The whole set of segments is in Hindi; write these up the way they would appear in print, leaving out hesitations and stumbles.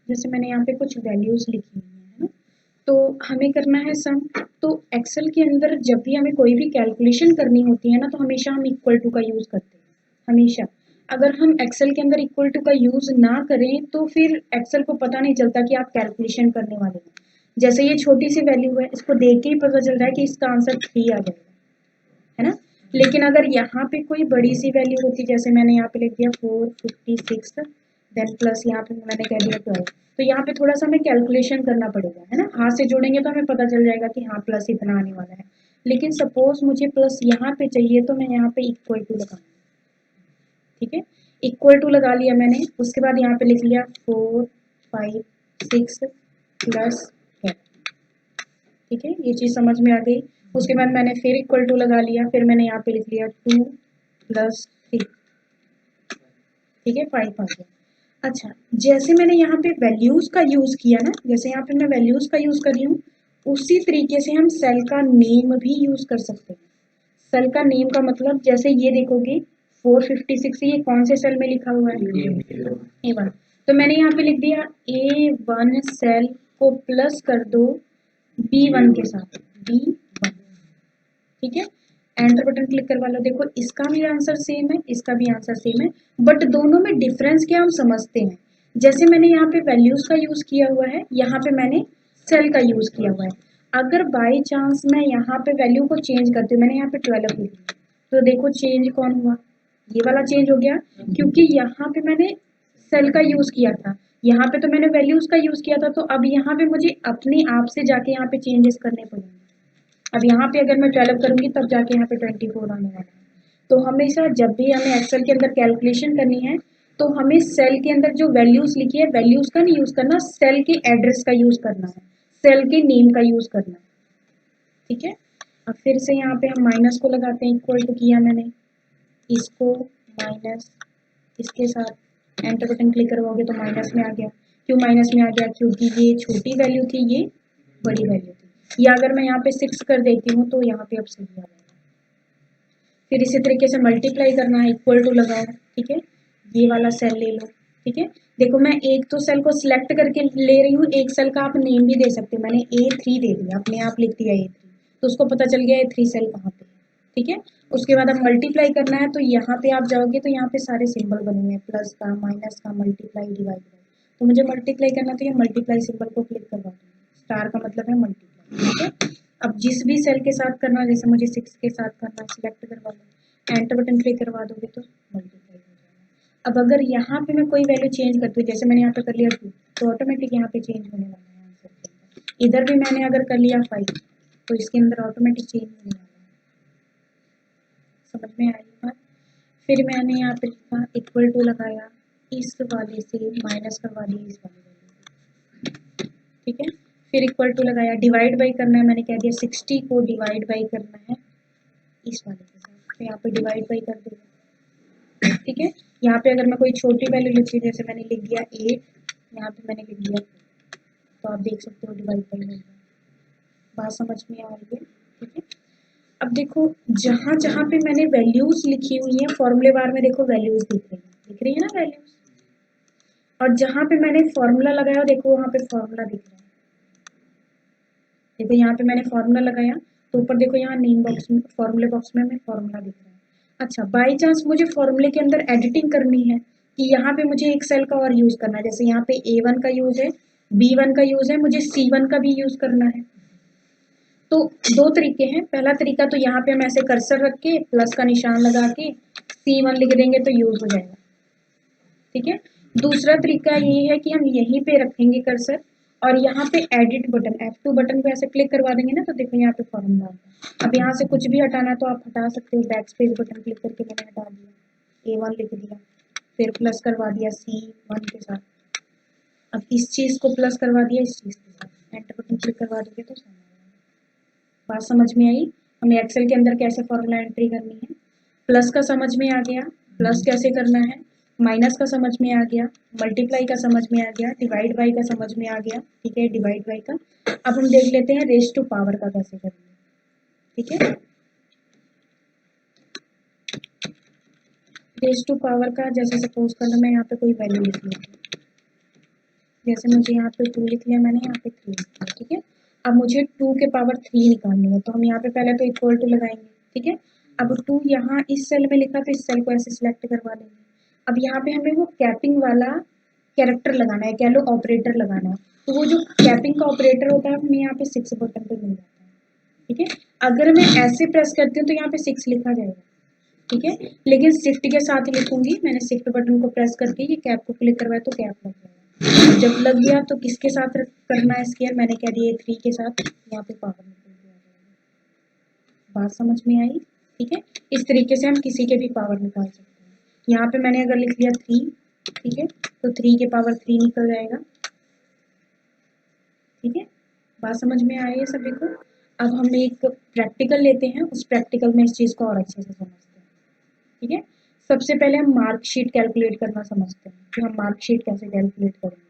जैसे मैंने यहाँ पे कुछ वैल्यूज लिखी हुई है ना, तो हमें करना है सम। तो एक्सेल के अंदर जब भी हमें कोई भी कैलकुलेशन करनी होती है ना, तो हमेशा हम इक्वल टू का यूज करते हैं, हमेशा। अगर हम एक्सेल के अंदर इक्वल टू का यूज ना करें तो फिर एक्सेल को पता नहीं चलता कि आप कैलकुलेशन करने वाले हैं। जैसे ये छोटी सी वैल्यू है, इसको देख के ही पता चल रहा है कि इसका आंसर 3 आ जाएगा, है ना। लेकिन अगर यहाँ पे कोई बड़ी सी वैल्यू होती, जैसे मैंने यहाँ पे लिख दिया 456, देन प्लस यहाँ पे मैंने कह दिया 12, तो यहाँ पे थोड़ा सा हमें कैलकुलेशन करना पड़ेगा, है ना। हाथ से जोड़ेंगे तो हमें पता चल जाएगा कि हाँ प्लस इतना आने वाला है। लेकिन सपोज मुझे प्लस यहाँ पे चाहिए, तो मैं यहाँ पे इक्वल टू लगाऊंगी, ठीक है। इक्वल टू लगा लिया मैंने, उसके बाद यहाँ पे लिख लिया 456 प्लस 12, ठीक है, ये चीज समझ में आ गई। उसके बाद मैंने फिर इक्वल टू लगा लिया, फिर मैंने यहाँ पे लिख लिया 2 प्लस 3, ठीक है, 5 आ गया। अच्छा, जैसे मैंने यहाँ पे वैल्यूज का यूज किया ना, जैसे यहाँ पे मैं वैल्यूज का यूज कर रही हूँ, उसी तरीके से हम सेल का नेम भी यूज कर सकते हैं। सेल का नेम का मतलब, जैसे ये देखोगे 456, ये कौन से सेल में लिखा हुआ है, A1। तो मैंने यहाँ पे लिख दिया A1 सेल को प्लस कर दो B1 के साथ, B1, ठीक है। एंटर बटन क्लिक करवा लो। देखो इसका भी आंसर सेम है, इसका भी आंसर सेम है, बट दोनों में डिफरेंस क्या हम समझते हैं। जैसे मैंने यहाँ पे वैल्यूज का यूज किया हुआ है, यहाँ पे मैंने सेल का यूज किया हुआ है। अगर बाई चांस मैं यहाँ पे वैल्यू को चेंज करती हूँ, मैंने यहाँ पे 12 लिख दिया, तो देखो चेंज कौन हुआ, ये वाला चेंज हो गया, क्योंकि यहाँ पे मैंने सेल का यूज किया था, यहाँ पे तो मैंने वैल्यूज का यूज किया था, तो अब यहाँ पे मुझे अपने आप से जाके यहाँ पे चेंजेस करने पड़ेंगे। अब यहाँ पे अगर मैं 12 करूंगी तब जाके यहाँ पे 24 आने वाला है। तो हमेशा जब भी हमें एक्सेल के अंदर कैलकुलेशन करनी है, तो हमें सेल के अंदर जो वैल्यूज लिखी है, वैल्यूज का नहीं यूज करना, सेल के एड्रेस का यूज करना है, सेल के नेम का यूज करना है, ठीक है। अब फिर से यहाँ पे हम माइनस को लगाते हैं, इक्वल टू किया मैंने, इसको माइनस इसके साथ एंटर बटन क्लिक करवाओगे तो माइनस में आ गया। क्यों माइनस में आ गया, क्योंकि ये छोटी वैल्यू थी, ये बड़ी वैल्यू थी। या अगर मैं यहाँ पे 6 कर देती हूँ तो यहाँ पे अब सही आ जाएगा। फिर इसी तरीके से मल्टीप्लाई करना है, इक्वल टू लगाओ, ठीक है। ये वाला सेल ले लो, ठीक है। देखो मैं एक तो सेल को सिलेक्ट करके ले रही हूँ, एक सेल का आप नेम भी दे सकते हो। मैंने A3 दे दिया, अपने आप लिख दिया A3, तो उसको पता चल गया A3 सेल कहाँ पे है, ठीक है। उसके बाद अब मल्टीप्लाई करना है, तो यहाँ पे आप जाओगे तो यहाँ पे सारे सिंबल बने हुए हैं, प्लस का, माइनस का, मल्टीप्लाई, डिवाइड बाई। तो मुझे मल्टीप्लाई करना, तो ये मल्टीप्लाई सिंबल को क्लिक करवा दूँगी, स्टार का मतलब है मल्टीप्लाई, ठीक है। अब जिस भी सेल के साथ करना, जैसे मुझे 6 के साथ करना, सिलेक्ट करवा लो, एंटर बटन क्लिक करवा दोगे तो मल्टीप्लाई हो जाएगा। अब अगर यहाँ पे मैं कोई वैल्यू चेंज करती हूँ, जैसे मैंने यहाँ पे कर लिया 2, तो ऑटोमेटिक यहाँ पे चेंज होने वाला है आंसर के अंदर। इधर भी मैंने अगर कर लिया 5, तो इसके अंदर ऑटोमेटिक चेंज होने वाला है। समझ में आई बात। फिर मैंने यहाँ पे लिखा, इक्वल टू लगाया, इस वाले से माइनस करवा दिया इस वाले वैल्यू, ठीक है। फिर इक्वल टू लगाया, डिवाइड बाई करना है, मैंने कह दिया 60 को डिवाइड बाई करना है इस वाले के साथ, तो यहाँ पे डिवाइड बाई कर दूंगा, ठीक है। यहाँ पे अगर मैं कोई छोटी वैल्यू लिखती हूँ, जैसे मैंने लिख दिया 8, यहाँ पे मैंने लिख दिया 2, तो आप देख सकते हो डिवाइड बाई हो गया। बात समझ में आ रही है, ठीक है। अब देखो जहाँ जहाँ पे मैंने वैल्यूज लिखी हुई है, फॉर्मूले बार में देखो वैल्यूज दिख रही है ना वैल्यूज, और जहाँ पे मैंने फॉर्मूला लगाया देखो वहाँ पे फॉर्मूला दिख रहा है। देखो यहाँ पे मैंने फॉर्मूला लगाया, तो ऊपर देखो यहाँ नेम बॉक्स में, फॉर्मूले बॉक्स में हमें फॉर्मूला दिख रहा है। अच्छा, बाई चांस मुझे फॉर्मूले के अंदर एडिटिंग करनी है, कि यहाँ पे मुझे एक सेल का और यूज करना है, जैसे यहाँ पे A1 का यूज है, B1 का यूज है, मुझे C1 का भी यूज करना है। तो दो तरीके हैं। पहला तरीका तो यहाँ पे हम ऐसे कर्सर रख के प्लस का निशान लगा के C1 लिख देंगे तो यूज हो जाएगा, ठीक है। दूसरा तरीका ये है कि हम यहीं पे रखेंगे कर्सर, और यहाँ पे एडिट बटन F2 बटन को ऐसे क्लिक करवा देंगे ना, तो देखो यहाँ पे फॉर्मूला आता है। अब यहाँ से कुछ भी हटाना तो आप हटा सकते हो, बैक स्पेस बटन क्लिक करके मैंने हटा दिया, A1 लिख दिया, फिर प्लस करवा दिया C1 के साथ, अब इस चीज को प्लस करवा दिया इस चीज के साथ, एंटर बटन क्लिक करवा दोगे तो सामने बात समझ में आई। हमें एक्सेल के अंदर कैसे फॉर्मूला एंट्री करनी है। प्लस का समझ में आ गया, प्लस कैसे करना है, माइनस का समझ में आ गया, मल्टीप्लाई का समझ में आ गया, डिवाइड बाई का समझ में आ गया, ठीक है, डिवाइड बाई का। अब हम देख लेते हैं रेज टू पावर का कैसे करना है, ठीक है। रेज टू पावर का, जैसे सपोज करना मैं यहाँ पे कोई वैल्यू लिख लूँ, जैसे मुझे यहाँ पे 2 लिख लिया मैंने, यहाँ पे 3 लिख लिया, ठीक है। अब मुझे 2 के पावर 3 निकालनी है, तो हम यहाँ पे पहले तो इक्वल टू लगाएंगे, ठीक है। अब 2 यहाँ इस सेल में लिखा, तो इस सेल को ऐसे सिलेक्ट करवा देंगे। अब यहाँ पे हमें वो कैपिंग वाला कैरेक्टर लगाना है, कह लो ऑपरेटर लगाना है। तो वो जो कैपिंग का ऑपरेटर होता है हमें यहाँ पे 6 बटन पे मिल जाता है, ठीक है। अगर मैं ऐसे प्रेस करती हूँ तो यहाँ पे 6 लिखा जाएगा, ठीक है। लेकिन शिफ्ट के साथ लिखूंगी, मैंने शिफ्ट बटन को प्रेस करके ये कैप को क्लिक करवाया तो कैप लग जाएगा। जब लग गया तो किसके साथ करना है स्केयर, मैंने कह दिया 3 के साथ, यहाँ पे पावर निकल दिया। बात समझ में आई, ठीक है। इस तरीके से हम किसी के भी पावर निकाल सकते हैं। यहाँ पे मैंने अगर लिख लिया 3, ठीक है, तो 3 के पावर 3 निकल जाएगा, ठीक है। बात समझ में आई है सभी को। अब हम एक प्रैक्टिकल लेते हैं, उस प्रैक्टिकल में इस चीज़ को और अच्छे से समझते हैं, ठीक है। सबसे पहले हम मार्कशीट कैलकुलेट करना समझते हैं कि हम मार्कशीट कैसे कैलकुलेट करेंगे,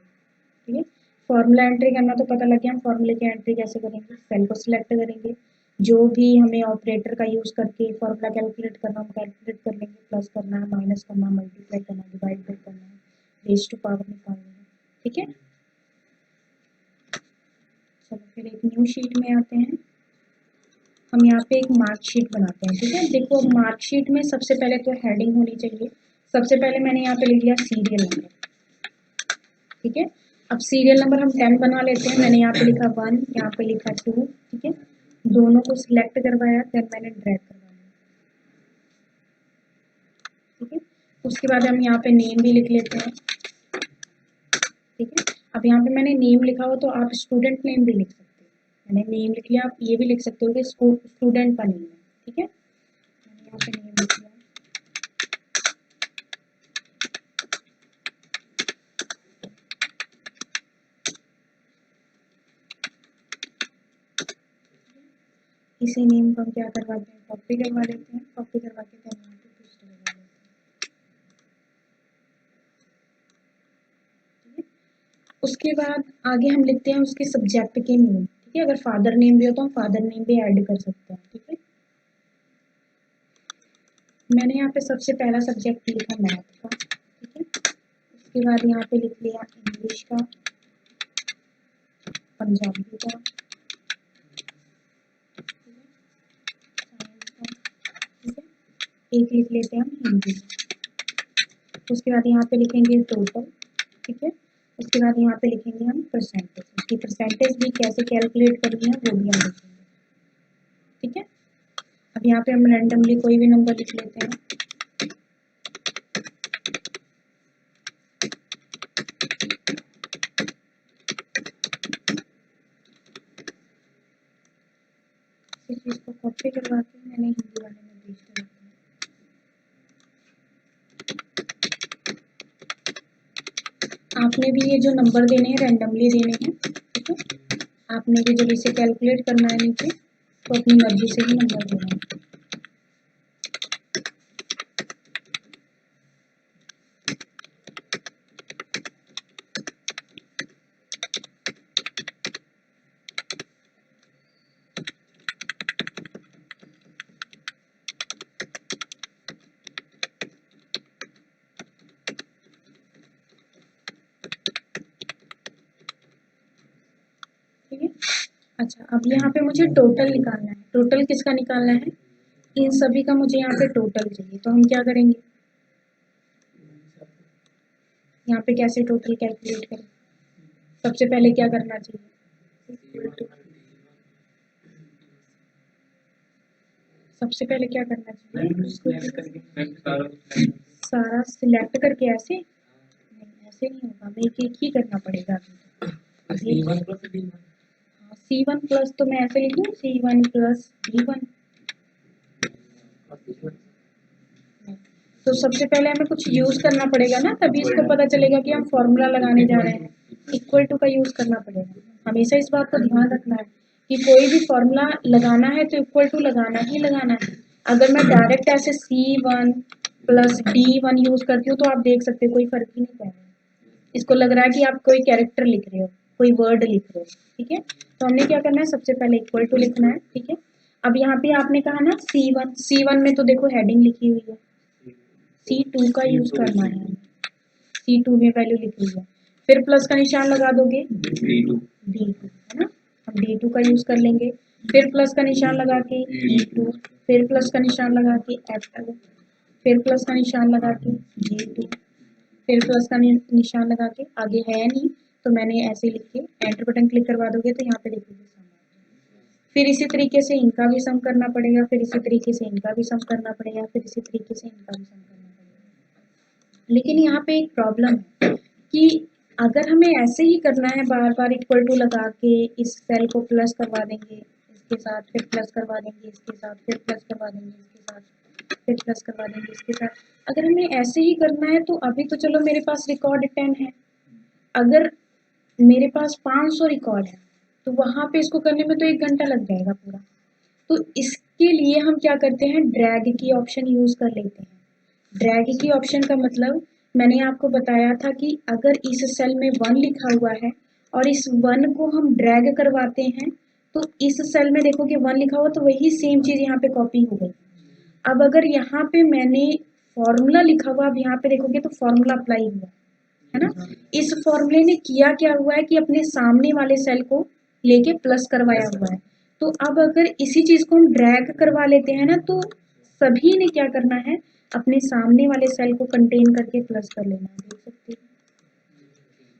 ठीक है। फॉर्मूला एंट्री करना तो पता लग गया, हम फॉर्मूले की एंट्री कैसे करेंगे। सेल को सिलेक्ट करेंगे, जो भी हमें ऑपरेटर का यूज़ करके फॉर्मूला कैलकुलेट करना हम कैलकुलेट कर लेंगे। प्लस करना है, माइनस करना, मल्टीप्लाई करना, डिवाइड करना है, रेज़ टू पावर निकालनी है, ठीक है। चलो फिर एक न्यू शीट में आते हैं। हम यहाँ पे एक मार्कशीट बनाते हैं, ठीक है। देखो मार्कशीट में सबसे पहले तो हेडिंग होनी चाहिए। सबसे पहले मैंने यहाँ पे लिख लिया सीरियल नंबर, ठीक है। अब सीरियल नंबर हम 10 बना लेते हैं। मैंने यहाँ पे लिखा 1, यहाँ पे लिखा 2, ठीक है। दोनों को सिलेक्ट करवाया, फिर मैंने ड्रैग करवाया, ठीक है। उसके बाद हम यहाँ पे नेम भी लिख लेते हैं, ठीक है। अब यहाँ पे मैंने नेम लिखा हो तो आप स्टूडेंट नेम भी लिख सकते हो। मैंने नेम लिख लिया, आप ये भी लिख सकते हो कि स्टूडेंट का नेम है, ठीक है। मैंने यहाँ पे नेम लिख लिया, इसी नेम को हम क्या करवाते हैं, कॉपी करवा लेते हैं। कॉपी करवा के फिर यहाँ पे पेस्ट लगा लेते हैं, ठीक है। उसके बाद आगे हम लिखते हैं उसके सब्जेक्ट के नेम, ठीक है। अगर फादर नेम भी हो तो हम फादर नेम भी ऐड कर सकते हैं, ठीक है। मैंने यहाँ पे सबसे पहला सब्जेक्ट लिखा मैथ का, ठीक है। उसके बाद यहाँ पे लिख लिया इंग्लिश का, पंजाबी का, ठीक है। एक लिख लेते हैं हम हिंदी। उसके बाद यहाँ पे लिखेंगे टोटल, ठीक है। उसके बाद यहाँ पे लिखेंगे हम परसेंटेज। उसकी परसेंटेज भी कैसे कैलकुलेट करनी है वो भी हम लिखेंगे, ठीक है। अब यहाँ पे हम रैंडमली कोई भी नंबर लिख लेते हैं, इस चीज़ को कॉपी करवा के मैंने हिंदी वाले में भेज दिया। आपने भी ये जो नंबर देने हैं रैंडमली देने हैं, ठीक है। आपने भी जब इसे कैलकुलेट करना है नीचे तो अपनी मर्जी से ही नंबर देना है। ठीक है। अच्छा अब यहाँ पे मुझे टोटल निकालना है। टोटल किसका निकालना है, इन सभी का मुझे यहाँ पे टोटल चाहिए। तो हम क्या करेंगे, यहाँ पे कैसे टोटल कैलकुलेट करें। सबसे पहले क्या करना चाहिए, सबसे पहले क्या करना चाहिए, सारा सिलेक्ट करके ऐसे नहीं, ऐसे नहीं होगा, हमें एक ही करना पड़ेगा। C1 प्लस तो मैं ऐसे लिखूँ C1 प्लस D1। तो सबसे पहले हमें कुछ यूज करना पड़ेगा ना, तभी इसको पता चलेगा कि हम फॉर्मूला लगाने जा रहे हैं। इक्वल टू का यूज करना पड़ेगा। हमेशा इस बात को ध्यान रखना है कि कोई भी फॉर्मूला लगाना है तो इक्वल टू लगाना ही लगाना है। अगर मैं डायरेक्ट ऐसे C1 प्लस D1 यूज करती हूँ तो आप देख सकते हो कोई फर्क ही नहीं पड़ रहा है। इसको लग रहा है कि आप कोई कैरेक्टर लिख रहे हो, कोई वर्ड लिख रहे हो, ठीक है। तो हमने क्या करना है, सबसे पहले इक्वल टू लिखना है, ठीक है। अब यहाँ पे आपने कहा ना C1 में तो देखो हेडिंग लिखी हुई है, C2 का यूज करना है, C2 में वैल्यू लिखी हुई है। फिर प्लस का निशान लगा दोगे D2 D2 है ना, हम D2 का यूज कर लेंगे। फिर प्लस का निशान लगा के E2, फिर प्लस का निशान लगा के F2, फिर प्लस का निशान लगा के G2, फिर प्लस का निशान लगा के, आगे है नहीं तो मैंने ऐसे लिख के एंटर बटन क्लिक करवा दोगे तो यहाँ पे देखोगे सम। फिर इसी तरीके से इनका भी सम करना पड़ेगा, फिर इसी तरीके से इनका भी सम करना पड़ेगा, फिर इसी तरीके से इनका भी सम करना पड़ेगा। लेकिन यहाँ पे एक प्रॉब्लम है कि अगर हमें ऐसे ही करना है बार बार इक्वल टू लगा के, इस सेल को प्लस करवा देंगे इसके साथ, फिर प्लस करवा देंगे इसके साथ, फिर प्लस करवा देंगे इसके साथ, फिर प्लस करवा देंगे इसके साथ, अगर हमें ऐसे ही करना है तो अभी तो चलो मेरे पास रिकॉर्ड 10 है, अगर मेरे पास 500 रिकॉर्ड है तो वहां पे इसको करने में तो 1 घंटा लग जाएगा पूरा। तो इसके लिए हम क्या करते हैं, ड्रैग की ऑप्शन यूज कर लेते हैं। ड्रैग की ऑप्शन का मतलब मैंने आपको बताया था कि अगर इस सेल में 1 लिखा हुआ है और इस 1 को हम ड्रैग करवाते हैं तो इस सेल में देखोगे 1 लिखा हुआ तो वही सेम चीज यहाँ पे कॉपी हो गई। अब अगर यहाँ पे मैंने फॉर्मूला लिखा हुआ, अब यहाँ पे देखोगे तो फॉर्मूला अप्लाई हुआ है ना, इस फॉर्मूले ने किया क्या हुआ है कि अपने सामने वाले सेल को लेके प्लस करवाया हुआ है। तो अब अगर इसी चीज को हम ड्रैग करवा लेते हैं ना तो सभी ने क्या करना है, अपने सामने वाले सेल को कंटेन करके प्लस कर लेना है, देख सकते हैं।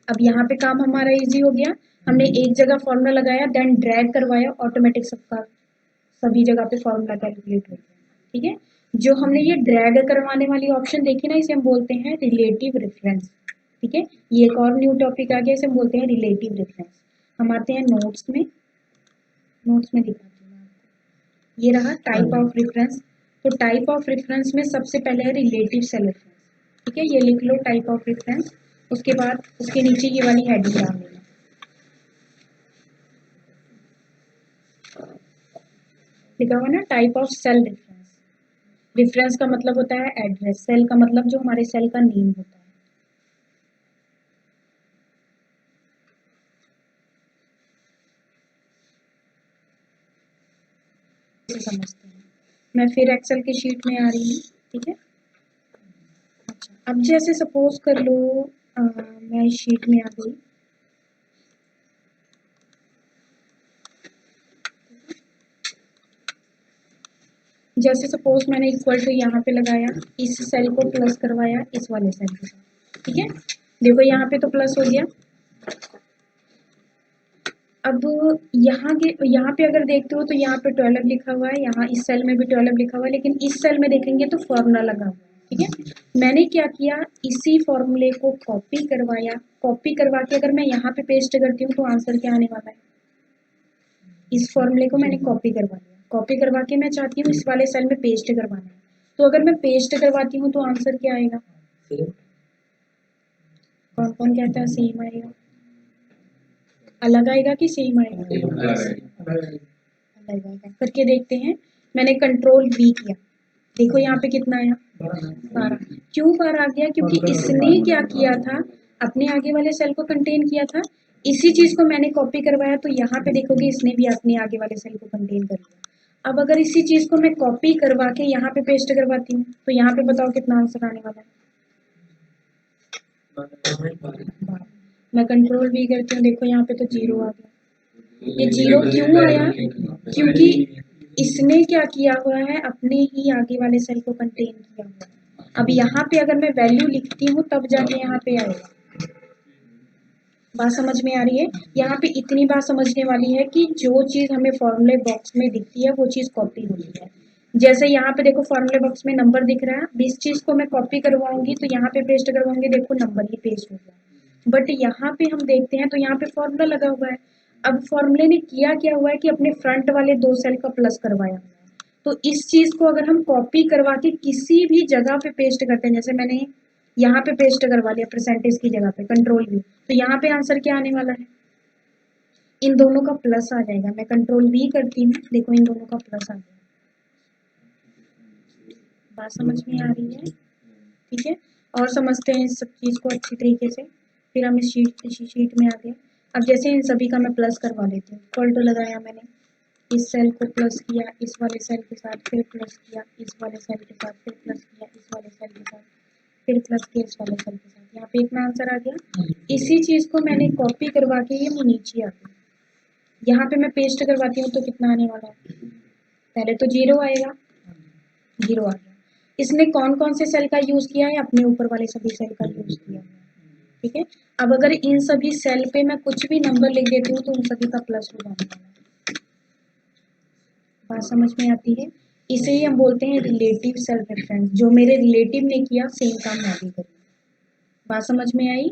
अब यहाँ पे काम हमारा इजी हो गया, हमने एक जगह फॉर्मूला लगाया देन ड्रैग करवाया, ऑटोमेटिक सबका सभी जगह पे फॉर्मूला कैलकुलेट हो गया। ठीक है, जो हमने ये ड्रैग करवाने वाली ऑप्शन देखी ना, इसे हम बोलते हैं रिलेटिव रेफरेंस। ठीक है, ये एक और न्यू टॉपिक आ गया, इसे हम बोलते हैं रिलेटिव रेफरेंस। हम आते हैं नोट्स में, नोट्स में दिखाती हूँ मैं आपको, ये रहा टाइप ऑफ रेफरेंस। तो टाइप ऑफ रेफरेंस में सबसे पहले है रिलेटिव सेल रेफरेंस। ठीक है, ये लिख लो टाइप ऑफ रेफरेंस, उसके बाद उसके नीचे ये वाली हेडिंग डाल देना, लिखा हुआ ना type of cell reference. Reference का मतलब होता है एड्रेस, सेल का मतलब जो हमारे सेल का नेम होता है। समझते हैं, मैं फिर एक्सेल की शीट में आ रही हूँ। ठीक है, अच्छा अब जैसे सपोज कर लो मैं शीट में आ गई, जैसे सपोज मैंने इक्वल टू यहाँ पे लगाया, इस सेल को प्लस करवाया इस वाले सेल के साथ। ठीक है, देखो यहाँ पे तो प्लस हो गया। अब यहाँ पे अगर देखते हो तो यहाँ पे 12 लिखा हुआ है, यहाँ इस सेल में भी 12 लिखा हुआ है, लेकिन इस सेल में देखेंगे तो फॉर्मूला लगा हुआ है। ठीक है, मैंने क्या किया, इसी फॉर्मूले को कॉपी करवाया, कॉपी करवा के अगर मैं यहाँ पे पेस्ट करती हूँ तो आंसर क्या आने वाला है, इस फॉर्मूले को मैंने कॉपी करवा लिया, कॉपी करवा के मैं चाहती हूँ इस वाले सेल में पेस्ट करवाना है, तो अगर मैं पेस्ट करवाती हूँ तो आंसर क्या आएगा, कौन कौन कहता है सेम आएगा, अलग आएगा कि सेम आएगा, अलग आएगा। करके देखते हैं, मैंने कंट्रोल V किया, देखो यहाँ पे कितना आया 12। क्यों 12 आ गया, क्योंकि इसने क्या किया था, अपने आगे वाले सेल को कंटेन किया था, इसी चीज को मैंने कॉपी करवाया तो यहाँ पे देखोगे इसने भी अपने आगे वाले सेल को कंटेन कर लिया। अब अगर इसी चीज को मैं कॉपी करवा के यहाँ पे पेस्ट करवाती हूँ तो यहाँ पे बताओ कितना आंसर आने वाला है, मैं कंट्रोल V करती हूँ, देखो यहाँ पे तो 0 आ गया। ये 0 क्यों आया, क्योंकि इसने क्या किया हुआ है, अपने ही आगे वाले सेल को कंटेन किया हुआ है। अब यहाँ पे अगर मैं वैल्यू लिखती हूँ तब जाके यहाँ पे आएगा। बात समझ में आ रही है, यहाँ पे इतनी बात समझने वाली है कि जो चीज हमें फॉर्मूले बॉक्स में दिखती है वो चीज कॉपी होती है। जैसे यहाँ पे देखो फॉर्मूले बॉक्स में नंबर दिख रहा है, अब इस चीज को मैं कॉपी करवाऊंगी तो यहाँ पे पेस्ट करवाऊंगी, देखो नंबर ही पेस्ट हो गया। बट यहाँ पे हम देखते हैं तो यहाँ पे फॉर्मूला लगा हुआ है। अब फॉर्मूले ने किया क्या हुआ है कि अपने फ्रंट वाले 2 सेल का प्लस करवाया हुआ है। तो इस चीज को अगर हम कॉपी करवा के किसी भी जगह पे पेस्ट करते हैं, जैसे मैंने यहाँ पे पेस्ट करवा लिया परसेंटेज की जगह पे कंट्रोल V, तो यहाँ पे आंसर क्या आने वाला है, इन दोनों का प्लस आ जाएगा। मैं कंट्रोल V करती हूँ, देखो इन दोनों का प्लस आ गया। बात समझ में आ रही है, ठीक है, और समझते हैं इस सब चीज को अच्छी तरीके से। फिर हम इस शीट में आ गए। अब जैसे इन सभी का मैं प्लस करवा लेती हूँ, इक्वल टू लगाया मैंने, इस सेल को प्लस किया इस वाले सेल के साथ, फिर प्लस किया इस वाले सेल के साथ, फिर प्लस किया इस वाले सेल के साथ, फिर प्लस किया इस वाले सेल के साथ, यहाँ पे एक में आंसर आ गया। इसी चीज को मैंने कॉपी करवा के ये नीचे आ गया, यहाँ पे मैं पेस्ट करवाती हूँ तो कितना आने वाला है, पहले तो 0 आएगा, 0 आ गया। इसने कौन कौन से सेल का यूज किया है, अपने ऊपर वाले सभी सेल का यूज किया है, ठीक है। अब अगर इन सभी सेल पे मैं कुछ भी नंबर लिख देती हूँ तो उन सभी का प्लस हो जाने वाला है। बात समझ में आती है, इसे ही हम बोलते हैं रिलेटिव सेल रेफरेंस। जो मेरे रिलेटिव ने किया सेम काम मैं भी करूँ। बात समझ में आई,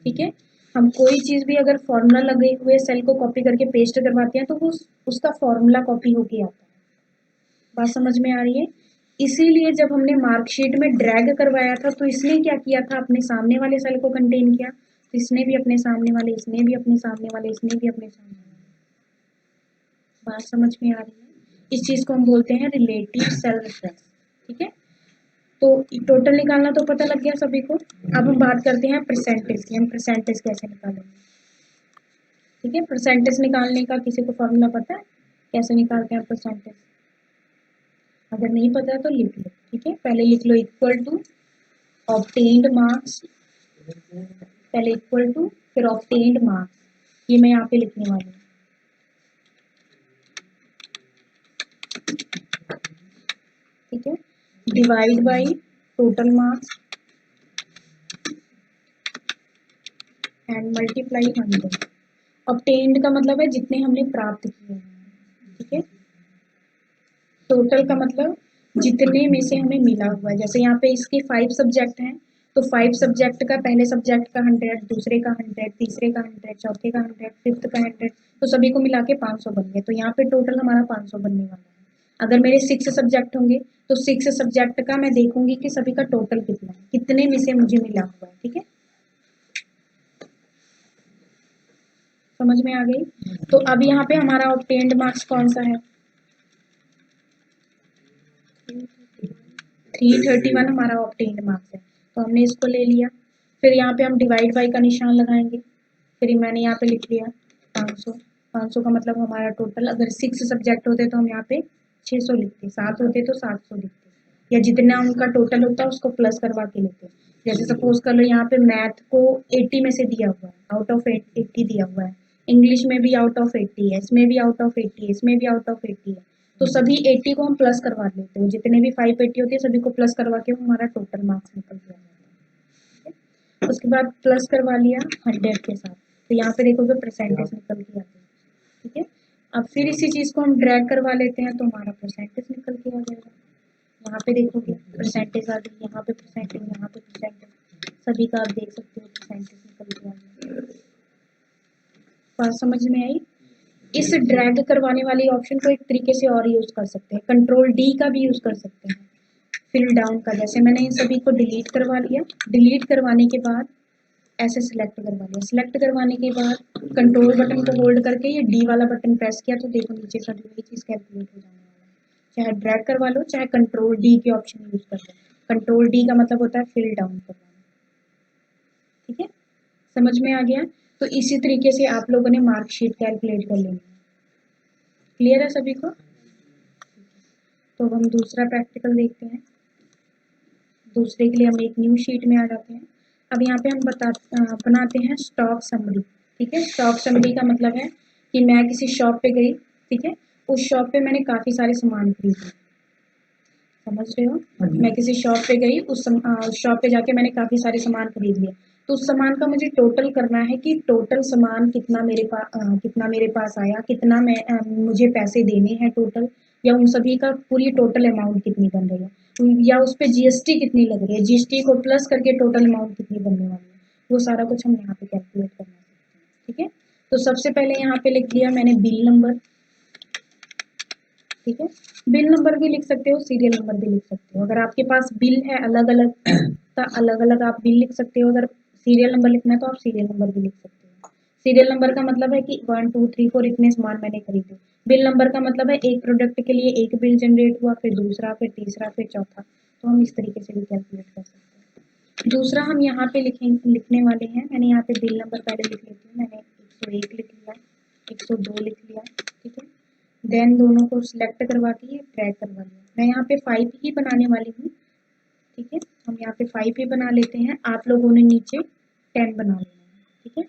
ठीक है। हम कोई चीज भी अगर फॉर्मूला लगे हुए सेल को कॉपी करके पेस्ट करवाते हैं तो वो उसका फॉर्मूला कॉपी होके आता है। बात समझ में आ रही है। इसीलिए जब हमने मार्कशीट में ड्रैग करवाया था तो इसने क्या किया था, अपने सामने वाले सेल को कंटेन किया, तो इसने भी अपने सामने वाले, इसने भी अपने सामने वाले, इसने भी अपने सामने वाले। बात समझ में आ रही है, इस चीज को हम बोलते हैं रिलेटिव सेल रेफरेंस, ठीक है। तो टोटल निकालना तो पता लग गया सभी को। अब हम बात करते हैं परसेंटेज की, हम परसेंटेज कैसे निकालेंगे, ठीक है। परसेंटेज निकालने का किसी को फॉर्मूला पता है, कैसे निकालते हैं परसेंटेज? अगर नहीं पता है तो लिख लो, ठीक है। पहले लिख लो इक्वल टू ऑब्टेन्ड मार्क्स, पहले इक्वल टू फिर ऑब्टेन्ड मार्क्स, ये मैं यहाँ पे लिखने वाली हूँ, ठीक है। Divide by total marks and multiply 100। Obtained का मतलब है जितने हमने प्राप्त किए हैं, ठीक है। टोटल का मतलब जितने में से हमें मिला हुआ है। जैसे यहाँ पे इसके 5 सब्जेक्ट हैं तो 5 सब्जेक्ट का, पहले सब्जेक्ट का 100, दूसरे का 100, तीसरे का 100, चौथे का 100, फिफ्थ का 100, तो सभी को मिला के 500 बन गए। तो यहाँ पे टोटल हमारा 500 बनने वाला है। अगर मेरे 6 सब्जेक्ट होंगे तो 6 सब्जेक्ट का मैं देखूंगी कि सभी का टोटल कितना है, कितने में से मुझे मिला हुआ है, ठीक है। समझ में आ गई। तो अब यहाँ पे हमारा ऑब्टेन्ड मार्क्स कौन सा है, 331 हमारा ऑब्टेन्ड मार्क्स है, तो हमने इसको ले लिया। फिर यहाँ पे हम डिवाइड बाई का निशान लगाएंगे, फिर मैंने यहाँ पे लिख लिया 500। 500 का मतलब हमारा टोटल, अगर 6 सब्जेक्ट होते तो हम यहाँ पे 600 लिखते, 7 होते तो 700 लिखते, या जितना उनका टोटल होता है उसको प्लस करवा के लिखते। जैसे सपोज कर लो यहाँ पे मैथ को 80 में से दिया हुआ है, आउट ऑफ 80 दिया हुआ है, इंग्लिश में भी आउट ऑफ 80 है, इसमें भी आउट ऑफ 80 है, इसमें भी आउट ऑफ 80 है, तो सभी 80 को हम प्लस करवा लेते हैं, जितने भी 580 होती है सभी को प्लस करवा के हमारा टोटल मार्क्स निकल जाता है। उसके बाद प्लस करवा लिया 100 के साथ, तो यहाँ पे देखोगे परसेंटेज निकल के आती है, ठीक है। अब फिर इसी चीज़ को हम ड्रैग करवा लेते हैं तो हमारा परसेंटेज निकल के आ जाएगा। यहाँ पे देखोगे परसेंटेज आ गई, यहाँ पे परसेंटेज, यहाँ पे परसेंटेज, सभी का आप देख सकते हो परसेंटेज निकल के आ गया। बात समझ में आई। इस ड्रैग करवाने वाली ऑप्शन को एक तरीके से और यूज कर सकते हैं, कंट्रोल डी का भी यूज कर सकते हैं, फिल डाउन का। जैसे मैंने इन सभी को डिलीट करवा लिया, डिलीट करवाने के बाद ऐसे सिलेक्ट करवा लिया, सिलेक्ट करवाने के बाद कंट्रोल बटन को होल्ड करके ये डी वाला बटन प्रेस किया तो देखो नीचे सभी वही चीज कैलकुलेट हो जाने वाला है। चाहे ड्रैग करवा लो चाहे कंट्रोल डी के ऑप्शन यूज कर लो। कंट्रोल डी का मतलब होता है फिल डाउन करवाना, ठीक है। समझ में आ गया। तो इसी तरीके से आप लोगों ने मार्कशीट कैलकुलेट कर लेनी है। क्लियर है सभी को। तो हम दूसरा प्रैक्टिकल देखते हैं। दूसरे के लिए हम एक न्यू शीट में आ जाते हैं। अब यहाँ पे हम बनाते हैं स्टॉक समरी, ठीक है। स्टॉक समरी का मतलब है कि मैं किसी शॉप पे गई, ठीक है, उस शॉप पे मैंने काफ़ी सारे सामान खरीदे, समझ रहे हो। मैं किसी शॉप पे गई, उस शॉप पे जाके मैंने काफ़ी सारे सामान खरीद लिए, तो उस सामान का मुझे टोटल करना है कि टोटल सामान कितना मेरे पास आया, कितना मुझे पैसे देने हैं टोटल, या उन सभी का पूरी टोटल अमाउंट कितनी बन रही है, या उस पर जीएसटी कितनी लग रही है, जीएसटी को प्लस करके टोटल अमाउंट कितनी बनने वाली है, वो सारा कुछ हम यहाँ पे कैलकुलेट करना सकते हैं, ठीक है। तो सबसे पहले यहाँ पे लिख दिया मैंने बिल नंबर, ठीक है। बिल नंबर भी लिख सकते हो, सीरियल नंबर भी लिख सकते हो। अगर आपके पास बिल है अलग अलग का अलग अलग आप बिल लिख सकते हो, अगर सीरियल नंबर लिखना है तो आप सीरियल नंबर भी लिख सकते हो। सीरियल नंबर का मतलब है कि 1 2 3 4 इतने सामान मैंने खरीदे। बिल नंबर का मतलब है एक प्रोडक्ट के लिए एक बिल जनरेट हुआ, फिर दूसरा, फिर तीसरा, फिर चौथा। तो हम इस तरीके से भी कैलकुलेट कर सकते हैं। दूसरा हम यहाँ पे लिखने वाले हैं, मैंने यहाँ पे बिल नंबर पहले लिख लेती हूँ, मैंने 101 लिख लिया, 102 लिख लिया, ठीक है। देन दोनों को सिलेक्ट करवा के ड्रैग करवा लिया। मैं यहाँ पे 5 ही बनाने वाली हूँ, ठीक है। हम यहाँ पे 5 ही बना लेते हैं, आप लोगों ने नीचे 10 बना लेना है, ठीक है।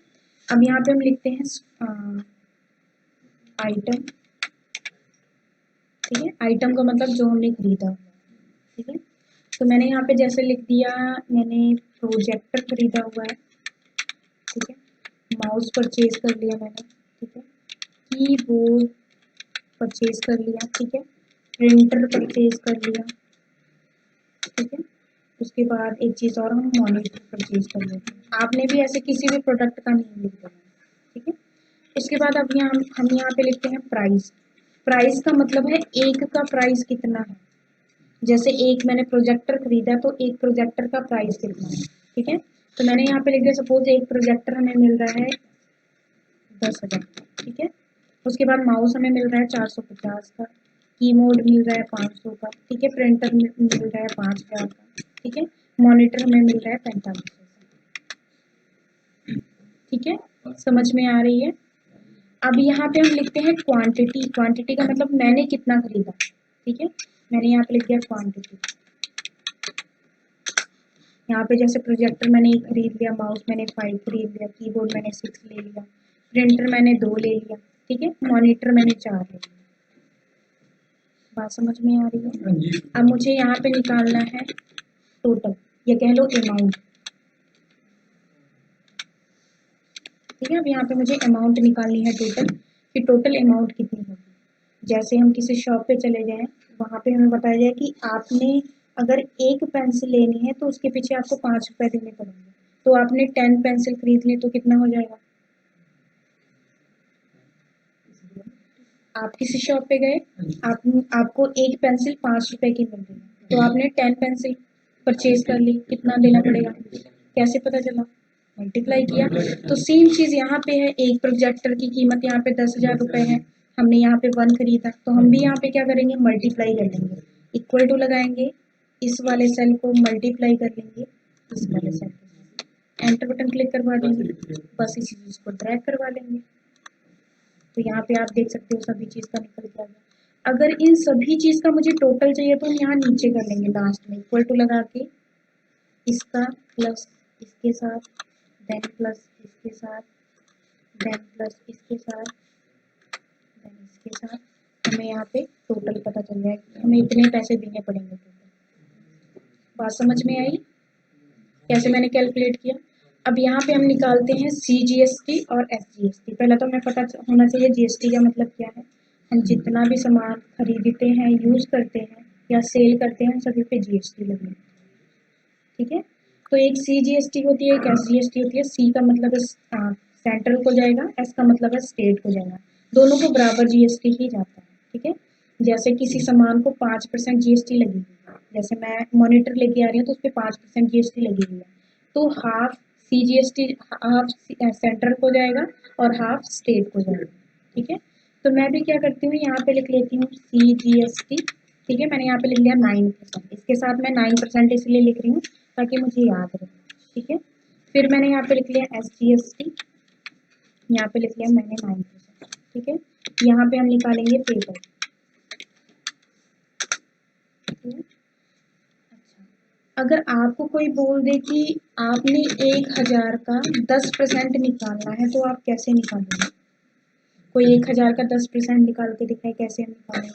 अब यहाँ पे हम लिखते हैं आइटम, ठीक है। आइटम का मतलब जो हमने खरीदा, ठीक है। तो मैंने यहाँ पे जैसे लिख दिया, मैंने प्रोजेक्टर खरीदा हुआ है, ठीक है। माउस परचेज कर लिया मैंने, ठीक है। कीबोर्ड परचेज कर लिया, ठीक है। प्रिंटर परचेज कर लिया, ठीक है। उसके बाद एक चीज़ और, हम मॉनिटर परचेज कर लेते हैं। आपने भी ऐसे किसी भी प्रोडक्ट का नेम लिख देना, ठीक है। इसके बाद अब यहाँ हम यहाँ पे लिखते हैं प्राइस। प्राइस का मतलब है एक का प्राइस कितना है। जैसे एक मैंने प्रोजेक्टर खरीदा तो एक प्रोजेक्टर का प्राइस कितना है, ठीक है। तो मैंने यहाँ पे लिख दिया, सपोज एक प्रोजेक्टर हमें मिल रहा है 10,000, ठीक है। उसके बाद माउस हमें मिल रहा है 450 का, कीबोर्ड मिल रहा है 500 का, ठीक है। प्रिंटर मिल रहा है 5,000 का, ठीक है। मॉनिटर हमें मिल रहा है 4500 का, ठीक है। समझ में आ रही है। अब यहाँ पे हम लिखते हैं क्वांटिटी। क्वांटिटी का मतलब मैंने कितना खरीदा, ठीक है। मैंने यहाँ पे लिख दिया क्वांटिटी। यहाँ पे जैसे प्रोजेक्टर मैंने 1 खरीद लिया, माउस मैंने 5 खरीद लिया, कीबोर्ड मैंने 6 ले लिया, प्रिंटर मैंने 2 ले लिया, ठीक है। मॉनिटर मैंने 4 ले लिया। बात समझ में आ रही है। अब मुझे यहाँ पे निकालना है टोटल, या कह लो अमाउंट, ठीक है। अब यहाँ पे मुझे अमाउंट निकालनी है टोटल, कि टोटल अमाउंट कितनी होगी। जैसे हम किसी शॉप पे चले जाएं, वहाँ पे हमें बताया जाए कि आपने अगर एक पेंसिल लेनी है तो उसके पीछे आपको 5 रुपए देने पड़ेंगे। तो आपने 10 पेंसिल खरीद ली तो कितना हो जाएगा। आप किसी शॉप पे गए, आपको एक पेंसिल 5 रुपए की मिल रही है, तो आपने 10 पेंसिल परचेज कर ली, कितना देना पड़ेगा। कैसे पता चला, मल्टीप्लाई किया। तो सेम चीज़ यहाँ पे है, एक प्रोजेक्टर की कीमत यहाँ पे 10,000 रुपये है, हमने यहाँ पे 1 खरीदा, तो हम भी यहाँ पे क्या करेंगे, मल्टीप्लाई कर लेंगे, इक्वल टू लगाएंगे, इस वाले सेल को मल्टीप्लाई कर लेंगे इस वाले सेल के साथ, एंटर बटन क्लिक करवा देंगे, बस इसी चीज़ को ड्रैग करवा लेंगे। तो यहाँ पे आप देख सकते हो सभी चीज़ का निकल के आ गया। अगर इन सभी चीज़ का मुझे टोटल चाहिए तो हम यहाँ नीचे कर लेंगे लास्ट में, इक्वल टू लगा के इसका प्लस इसके साथ, देन प्लस इसके साथ, देन प्लस इसके साथ, देन इसके साथ, हमें यहाँ पे टोटल पता चल जाएगा, हमें इतने पैसे देने पड़ेंगे टोटल। बात समझ में आई कैसे मैंने कैलकुलेट किया। अब यहाँ पे हम निकालते हैं CGST और SGST। पहले तो हमें पता होना चाहिए GST का मतलब क्या है। हम जितना भी सामान खरीदते हैं, यूज़ करते हैं या सेल करते हैं, सभी पे GST लगेगी, ठीक है। तो एक CGST होती है, एक SGST होती है। C का मतलब है सेंट्रल को जाएगा, S का मतलब है स्टेट को जाएगा, दोनों को बराबर GST ही जाता है, ठीक है। जैसे किसी सामान को 5% GST लगेगी, जैसे मैं मॉनिटर लेके आ रही हूँ तो उस पर 5% GST लगी हुई है, तो हाफ CGST हाफ सेंट्रल को जाएगा और हाफ स्टेट को जाएगा, ठीक है। तो मैं भी क्या करती हूँ, यहाँ पे लिख लेती हूँ CGST, ठीक है। मैंने यहाँ पे लिख लिया 9%, इसके साथ मैं 9% इसलिए लिख रही हूँ ताकि मुझे याद रहे, ठीक है। फिर मैंने यहाँ पे लिख लिया SGST, यहाँ पे लिख लिया मैंने 9%, ठीक है। यहाँ पे हम निकालेंगे पेपर, ठीक है। अगर आपको कोई बोल दे कि आपने 1,000 का 10% निकालना है तो आप कैसे निकालेंगे। कोई 1,000 का 10% निकाल के दिखाए, कैसे हम निकालेंगे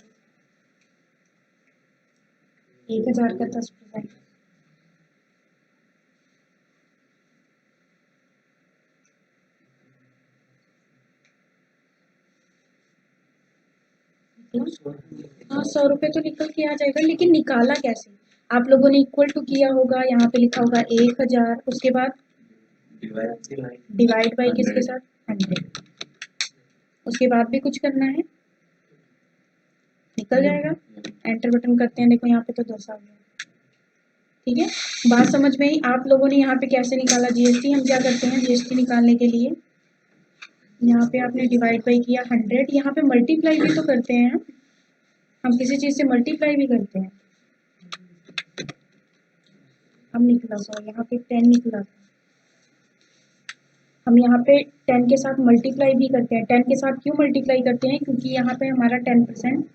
1,000 का 10%। हाँ 100 रुपये तो निकल के आ जाएगा, लेकिन निकाला कैसे। आप लोगों ने इक्वल टू किया होगा, यहाँ पे लिखा होगा 1,000, उसके बाद डिवाइड बाई किसके साथ, 100, उसके बाद भी कुछ करना है, निकल जाएगा। एंटर बटन करते हैं, देखो यहाँ पे तो 10 आ गया, ठीक है। बात समझ में आई। आप लोगों ने यहाँ पे कैसे निकाला GST। हम क्या करते हैं GST निकालने के लिए, यहाँ पे आपने डिवाइड बाई किया 100, यहाँ पे मल्टीप्लाई भी तो करते हैं, हम किसी चीज़ से मल्टीप्लाई भी करते हैं। हम निकला 100, यहाँ पे 10 निकला, हम यहाँ पे 10 के साथ मल्टीप्लाई भी करते हैं। 10 के साथ क्यों मल्टीप्लाई करते हैं, क्योंकि यहाँ पे हमारा 10%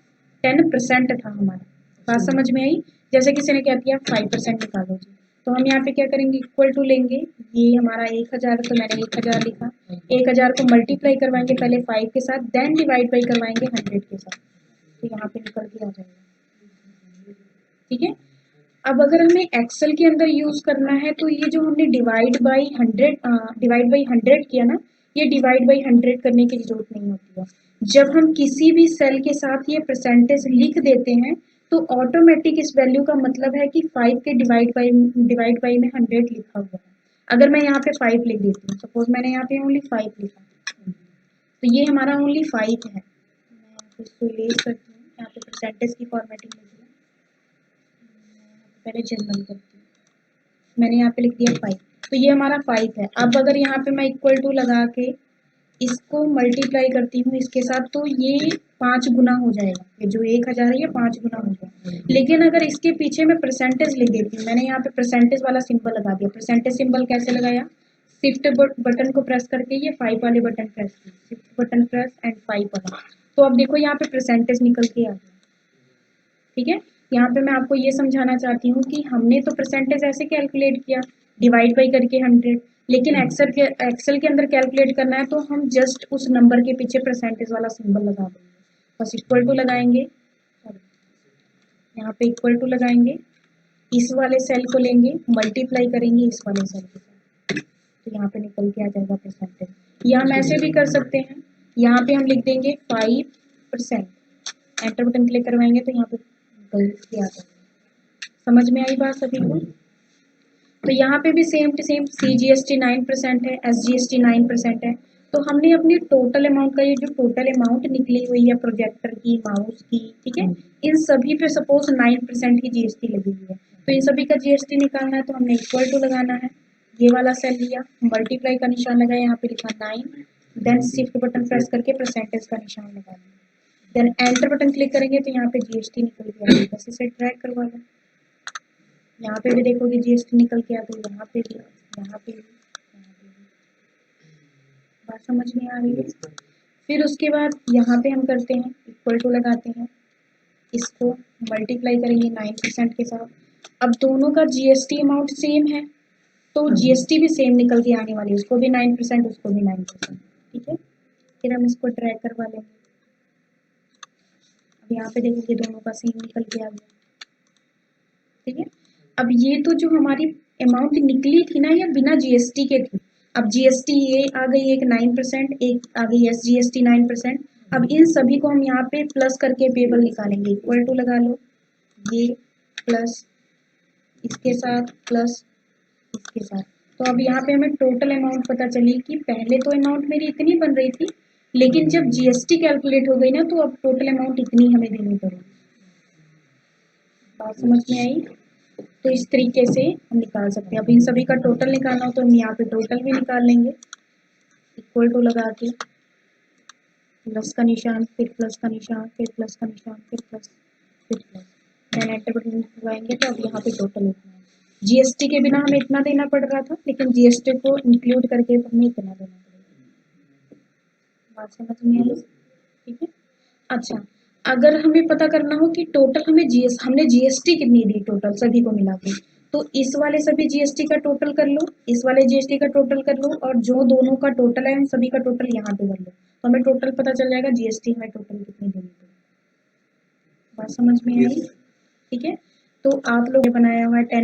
था हमारा। बात समझ में आई। जैसे किसी ने क्या किया 5% निकालो जी, तो हम यहाँ पे क्या करेंगे, इक्वल टू लेंगे, ये हमारा 1000 तो मैंने 1000 लिखा, 1000 को मल्टीप्लाई करवाएंगे पहले 5 के साथ, देन डिवाइड बाई करवाएंगे 100 के साथ, तो यहाँ पे निकल के आ जाएगा। ठीक है, अब अगर हमें एक्सेल के अंदर यूज करना है तो ये जो हमने डिवाइड बाई 100 किया ना, ये डिवाइड बाई 100 करने की जरूरत नहीं होती है। जब हम किसी भी सेल के साथ ये परसेंटेज लिख देते हैं तो ऑटोमेटिक इस वैल्यू का मतलब है कि 5 के डिवाइड बाई में 100 लिखा हुआ है। अगर मैं यहाँ पे 5 लिख देती हूँ, सपोज मैंने यहाँ पे ओनली 5 लिखा, तो ये हमारा ओनली 5 है। मैं इसको इरेज करती हूँ, यहाँ पे परसेंटेज की फॉर्मेटिंग लिख दिया, पहले जनरल करती हूँ, मैंने यहाँ पे लिख दिया 5, तो ये हमारा 5 है। अब अगर यहाँ पे मैं इक्वल टू लगा के इसको मल्टीप्लाई करती हूँ इसके साथ, तो ये 5 गुना हो जाएगा, ये जो 1000 है ये 5 गुना हो जाएगा। लेकिन अगर इसके पीछे मैं परसेंटेज लिख देती हूँ, मैंने यहाँ पे परसेंटेज वाला सिंबल लगा दिया। परसेंटेज सिंबल कैसे लगाया, शिफ्ट बटन को प्रेस करके ये 5 वाले बटन प्रेस किया, शिफ्ट बटन प्रेस एंड 5 वाला, तो अब देखो यहाँ पे परसेंटेज निकल के आ गया। ठीक है, यहाँ पे मैं आपको ये समझाना चाहती हूँ कि हमने तो परसेंटेज ऐसे कैलकुलेट किया डिवाइड बाई करके 100, लेकिन एक्सेल के अंदर कैलकुलेट करना है तो हम जस्ट उस नंबर के पीछे परसेंटेज वाला सिंबल लगा देंगे, बस इक्वल टू लगाएंगे, यहाँ पे इक्वल टू लगाएंगे, इस वाले सेल को लेंगे मल्टीप्लाई करेंगे इस वाले सेल के साथ, तो यहाँ पे निकल के आ जाएगा परसेंटेज। या हम ऐसे भी कर सकते हैं, यहाँ पे हम लिख देंगे 5%, एंटर बटन क्लिक करवाएंगे तो यहाँ पे निकल के आ जाएगा। समझ में आई बात सभी को? तो यहाँ पे भी सेम टू सेम CGST 9% है, SGST 9% है, तो हमने अपनी टोटल अमाउंट का, ये जो टोटल अमाउंट निकली हुई है प्रोजेक्टर की, माउस की, ठीक है, इन सभी पे सपोज 9% की GST लगी हुई है, तो इन सभी का GST निकालना है तो हमने इक्वल टू लगाना है, ये वाला सेल लिया, मल्टीप्लाई का निशान लगाया, यहाँ पे लिखा 9, देन शिफ्ट बटन प्रेस करके परसेंटेज का निशान लगाना, देन एंटर बटन क्लिक करेंगे तो यहाँ पे GST निकल के आएगी, बस इसे ट्रैक करवा लें। यहाँ पे भी देखोगे GST निकल के आ गई, यहाँ पे भी, यहाँ पे भी, यहाँ पे भी। बात समझ में आ रही है? फिर उसके बाद यहाँ पे हम करते हैं इक्वल टू लगाते हैं, इसको मल्टीप्लाई करेंगे 9% के साथ। अब दोनों का GST अमाउंट सेम है तो GST भी सेम निकल के आने वाली है, उसको भी 9%, उसको भी 9%। ठीक है, फिर हम इसको ट्रैक करवा लेंगे। अब यहाँ पे देखोगे दोनों का सेम निकल के आ गया। ठीक है, अब ये तो जो हमारी अमाउंट निकली थी ना, ये बिना GST के थी। अब GST ये आ गई एक 9%, एक आ गई SGST 9%। अब इन सभी को हम यहाँ पे प्लस करके पेबल निकालेंगे, इक्वल टू लगा लो, ये प्लस इसके साथ प्लस इसके साथ, तो अब यहाँ पे हमें टोटल अमाउंट पता चली कि पहले तो अमाउंट मेरी इतनी बन रही थी, लेकिन जब GST कैलकुलेट हो गई ना तो अब टोटल अमाउंट इतनी हमें देनी पड़ेगी। बात समझ में आई? तो इस तरीके से हम निकाल सकते हैं। अब इन सभी का टोटल निकालना हो तो हम यहाँ पे टोटल भी निकाल लेंगे, इक्वल टू लगा के प्लस का निशान, फिर प्लस का निशान, फिर प्लस का निशान, फिर प्लस, फिर प्लस, देन एंटर बटन दबाएंगे तो अब यहाँ पे टोटल इतना है। GST के बिना हमें इतना देना पड़ रहा था, लेकिन GST को इंक्लूड करके हमें इतना देना पड़ेगा। बात समझ में आई? ठीक है, अच्छा, अगर हमें पता करना हो कि टोटल हमने GST कितनी दी टोटल सभी को मिला के, तो इस वाले सभी GST का टोटल कर लो, इस वाले GST का टोटल कर लो, और जो दोनों का टोटल है उन सभी का टोटल यहाँ पे कर लो, तो हमें टोटल पता चल जाएगा GST हमें टोटल कितनी देनी पड़ेगी। बात समझ में आई? ठीक है, तो आप लोग ने बनाया हुआ है 10